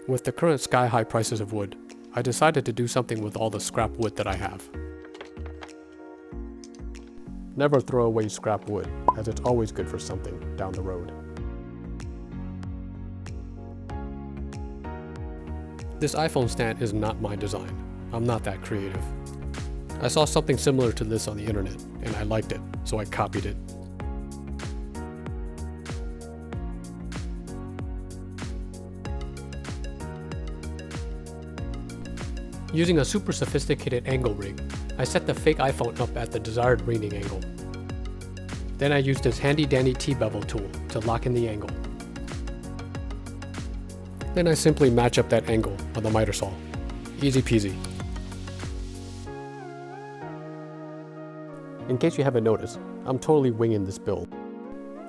With the current sky-high prices of wood, I decided to do something with all the scrap wood that I have. Never throw away scrap wood, as it's always good for something down the road. This iPhone stand is not my design. I'm not that creative. I saw something similar to this on the internet, and I liked it, so I copied it. Using a super sophisticated angle rig, I set the fake iPhone up at the desired leaning angle. Then I used this handy-dandy T-bevel tool to lock in the angle. Then I simply match up that angle on the miter saw. Easy peasy. In case you haven't noticed, I'm totally winging this build.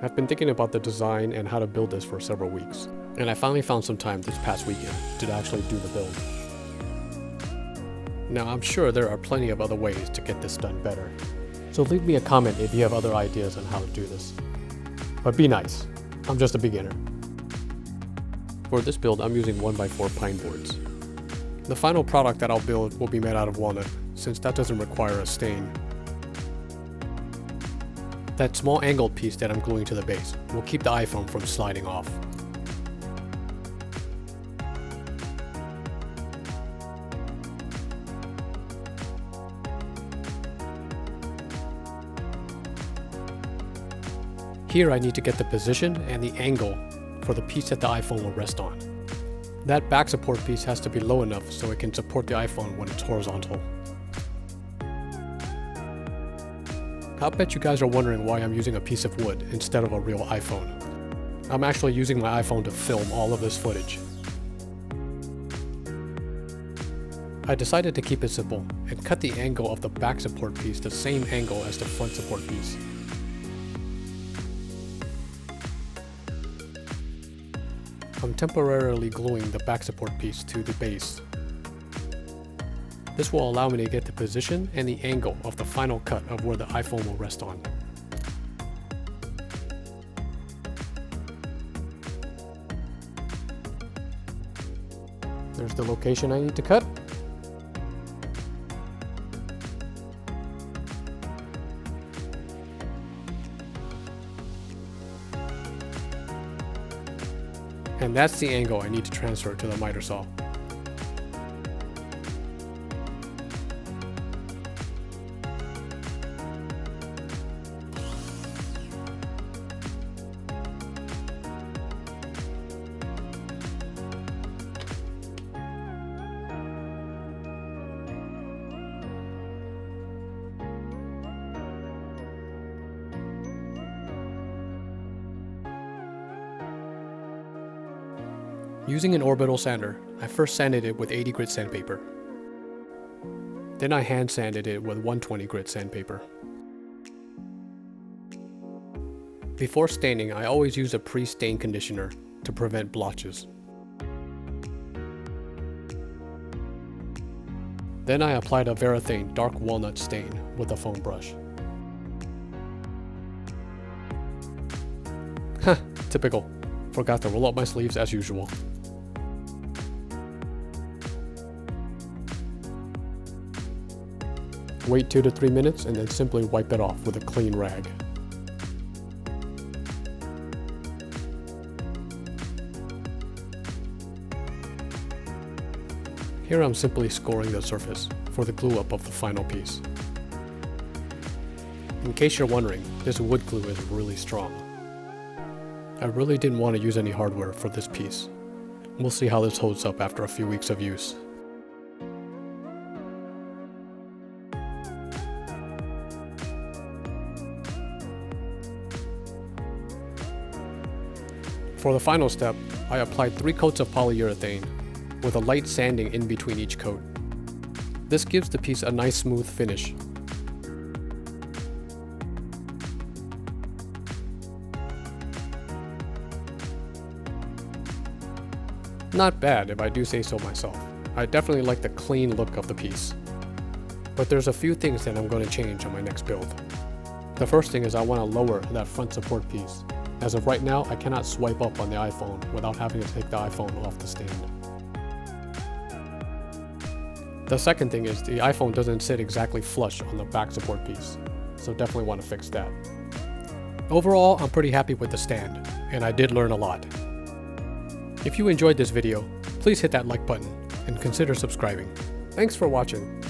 I've been thinking about the design and how to build this for several weeks, and I finally found some time this past weekend to actually do the build. Now, I'm sure there are plenty of other ways to get this done better, so leave me a comment if you have other ideas on how to do this. But be nice, I'm just a beginner. For this build, I'm using 1x4 pine boards. The final product that I'll build will be made out of walnut, since that doesn't require a stain. That small angled piece that I'm gluing to the base will keep the iPhone from sliding off. Here I need to get the position and the angle for the piece that the iPhone will rest on. That back support piece has to be low enough so it can support the iPhone when it's horizontal. I bet you guys are wondering why I'm using a piece of wood instead of a real iPhone. I'm actually using my iPhone to film all of this footage. I decided to keep it simple and cut the angle of the back support piece the same angle as the front support piece. I'm temporarily gluing the back support piece to the base. This will allow me to get the position and the angle of the final cut of where the iPhone will rest on. There's the location I need to cut. And that's the angle I need to transfer to the miter saw. Using an orbital sander, I first sanded it with 80 grit sandpaper. Then I hand sanded it with 120 grit sandpaper. Before staining, I always use a pre-stain conditioner to prevent blotches. Then I applied a Varathane dark walnut stain with a foam brush. Huh, typical. Forgot to roll up my sleeves as usual. Wait 2 to 3 minutes and then simply wipe it off with a clean rag. Here I'm simply scoring the surface for the glue up of the final piece. In case you're wondering, this wood glue is really strong. I really didn't want to use any hardware for this piece. We'll see how this holds up after a few weeks of use. For the final step, I applied 3 coats of polyurethane with a light sanding in between each coat. This gives the piece a nice smooth finish. Not bad if I do say so myself. I definitely like the clean look of the piece. But there's a few things that I'm going to change on my next build. The first thing is I want to lower that front support piece. As of right now, I cannot swipe up on the iPhone without having to take the iPhone off the stand. The second thing is the iPhone doesn't sit exactly flush on the back support piece, so definitely want to fix that. Overall, I'm pretty happy with the stand, and I did learn a lot. If you enjoyed this video, please hit that like button and consider subscribing. Thanks for watching.